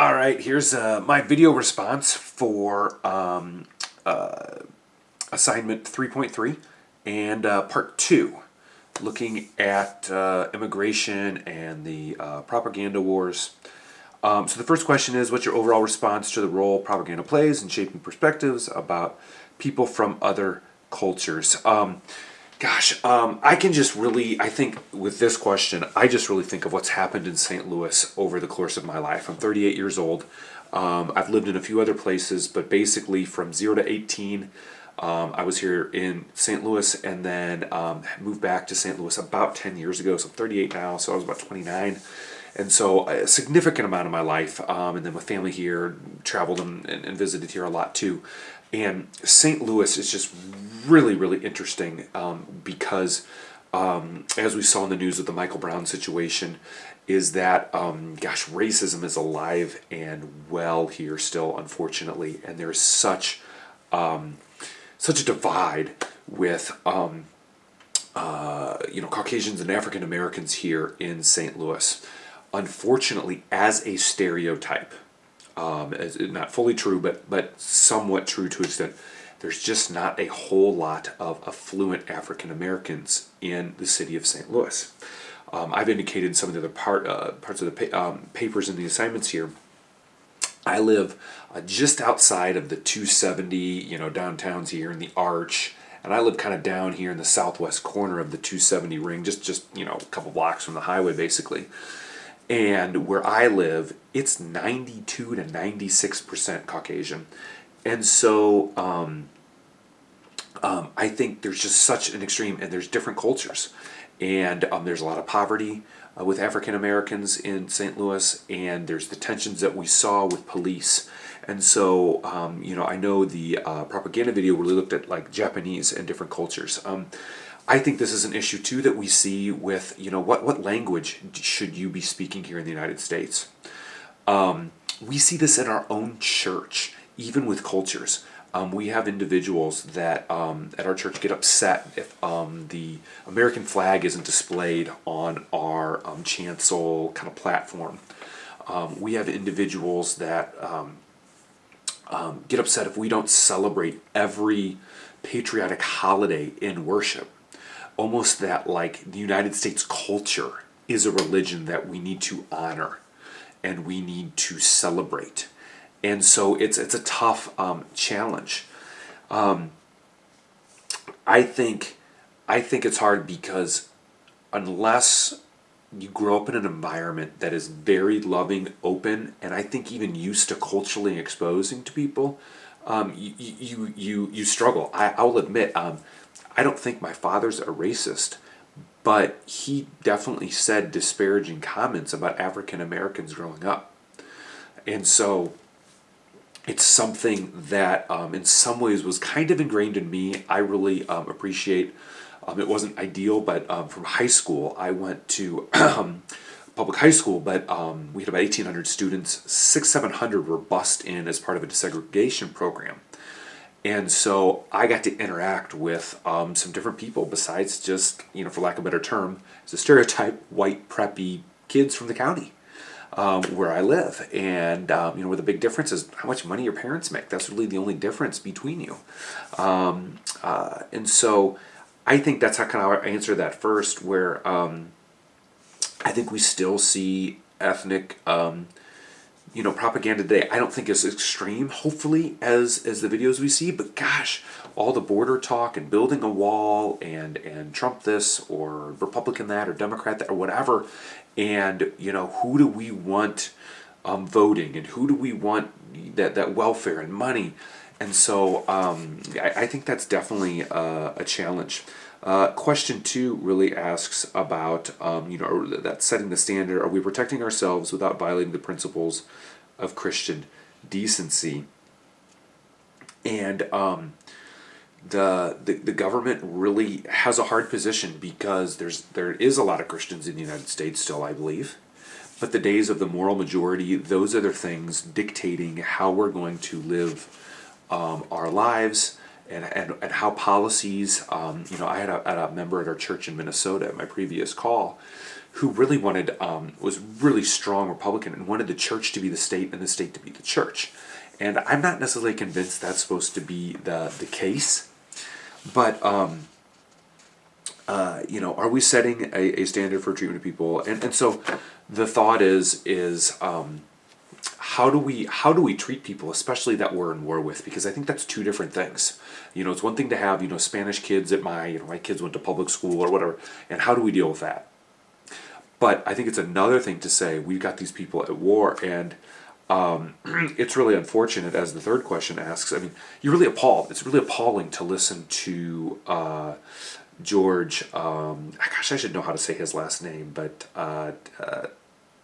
All right, here's my video response for assignment 3.3 and part 2, looking at immigration and the propaganda wars. So the first question is, what's your overall response to the role propaganda plays in shaping perspectives about people from other cultures? I can just really, I think with this question, I just really think of what's happened in St. Louis over the course of my life. I'm 38 years old. I've lived in a few other places, but basically from 0 to 18, I was here in St. Louis, and then moved back to St. Louis about 10 years ago. So I'm 38 now, so I was about 29. And so a significant amount of my life, and then with family here, traveled and visited here a lot too. And St. Louis is just really, really interesting because, as we saw in the news with the Michael Brown situation, is that, racism is alive and well here still, unfortunately. And there's such a divide with, Caucasians and African Americans here in St. Louis. Unfortunately, as a stereotype, as not fully true, but somewhat true to an extent, there's just not a whole lot of affluent African Americans in the city of St. Louis. I've indicated some of the other parts of the papers in the assignments here. I live just outside of the 270, downtowns here in the Arch, and I live kind of down here in the southwest corner of the 270 ring, just a couple blocks from the highway, basically. And where I live, it's 92 to 96% Caucasian. And so I think there's just such an extreme, and there's different cultures. And there's a lot of poverty with African Americans in St. Louis, and there's the tensions that we saw with police. And so, I know the propaganda video really looked at like Japanese and different cultures. I think this is an issue too that we see with, what language should you be speaking here in the United States? We see this in our own church, even with cultures. We have individuals that at our church get upset if the American flag isn't displayed on our chancel kind of platform. We have individuals that get upset if we don't celebrate every patriotic holiday in worship. Almost that like the United States culture is a religion that we need to honor and we need to celebrate. And so it's a tough challenge. I think it's hard because unless you grow up in an environment that is very loving, open, and I think even used to culturally exposing to people, you struggle. I'll admit, I don't think my father's a racist, but he definitely said disparaging comments about African Americans growing up. And so it's something that in some ways was kind of ingrained in me. I really appreciate, it wasn't ideal, but from high school, I went to public high school, but we had about 1,800 students. 700 were bused in as part of a desegregation program. And so I got to interact with some different people besides just, for lack of a better term, as a stereotype, white preppy kids from the county where I live. And, where the big difference is how much money your parents make. That's really the only difference between you. And so I think that's how kind of I answer that first, where I think we still see ethnic propaganda today. I don't think it's extreme, hopefully, as the videos we see, but gosh, all the border talk and building a wall and Trump this or Republican that or Democrat that or whatever, and who do we want voting and who do we want that welfare and money, and so I think that's definitely a challenge. Question 2 really asks about, that setting the standard. Are we protecting ourselves without violating the principles of Christian decency? And the government really has a hard position because there is a lot of Christians in the United States still, I believe. But the days of the moral majority, those are the things dictating how we're going to live our lives. And how policies, I had a member at our church in Minnesota at my previous call who really was really strong Republican and wanted the church to be the state and the state to be the church. And I'm not necessarily convinced that's supposed to be the case. But, are we setting a standard for treatment of people? And so the thought is how do we treat people, especially that we're in war with? Because I think that's two different things. It's one thing to have, Spanish kids at my kids went to public school or whatever, and how do we deal with that? But I think it's another thing to say we've got these people at war, and it's really unfortunate, as the third question asks. I mean, you're really appalled. It's really appalling to listen to George. Gosh, I should know how to say his last name, but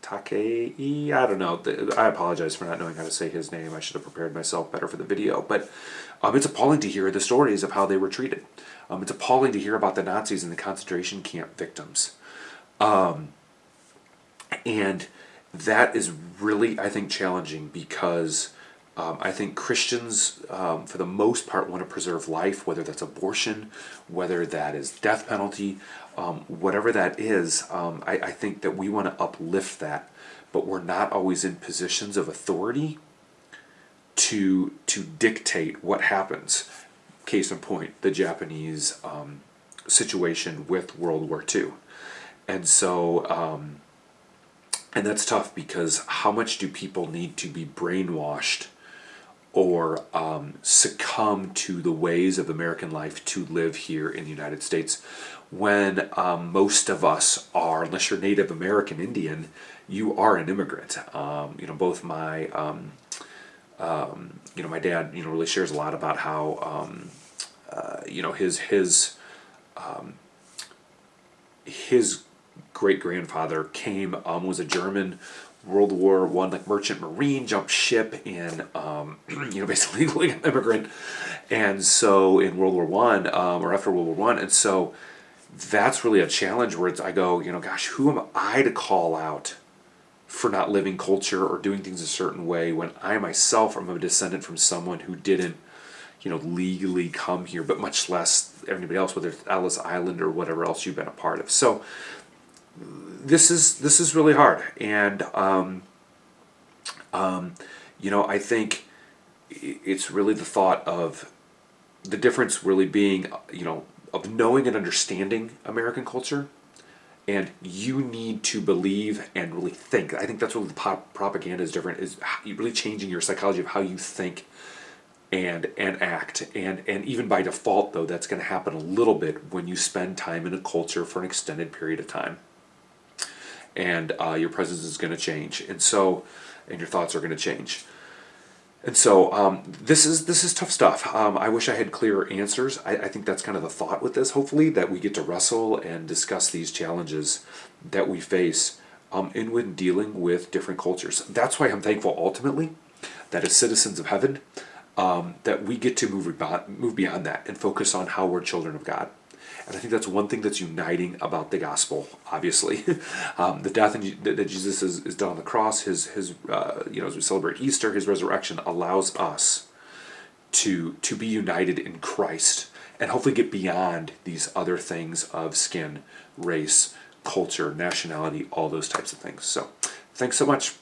Takei. I don't know. I apologize for not knowing how to say his name. I should have prepared myself better for the video. But it's appalling to hear the stories of how they were treated. It's appalling to hear about the Nazis and the concentration camp victims. And that is really, I think, challenging because I think Christians, for the most part, want to preserve life, whether that's abortion, whether that is death penalty, whatever that is. I think that we want to uplift that, but we're not always in positions of authority to dictate what happens. Case in point, the Japanese situation with World War II. And so, and that's tough because how much do people need to be brainwashed or succumb to the ways of American life to live here in the United States when most of us are, unless you're Native American Indian, you are an immigrant. Both my, my dad, really shares a lot about how, his great-grandfather was a German World War I merchant marine, jumped ship, and basically an immigrant. And so in World War I, or after World War I, and so that's really a challenge where I go, gosh, who am I to call out for not living culture or doing things a certain way when I myself am a descendant from someone who didn't, legally come here, but much less anybody else, whether it's Ellis Island or whatever else you've been a part of. So this is really hard, and I think it's really the thought of the difference really being, of knowing and understanding American culture, and you need to believe and really think. I think that's what the propaganda is different, is really changing your psychology of how you think and act, and even by default, though, that's going to happen a little bit when you spend time in a culture for an extended period of time, and your presence is going to change, and your thoughts are going to change, and so this is tough stuff. I wish I had clearer answers. I think that's kind of the thought with this. Hopefully, that we get to wrestle and discuss these challenges that we face in when dealing with different cultures. That's why I'm thankful ultimately that as citizens of heaven, that we get to move beyond that and focus on how we're children of God. And I think that's one thing that's uniting about the gospel, obviously. The death that Jesus is done on the cross, his as we celebrate Easter, his resurrection allows us to be united in Christ and hopefully get beyond these other things of skin, race, culture, nationality, all those types of things. So thanks so much.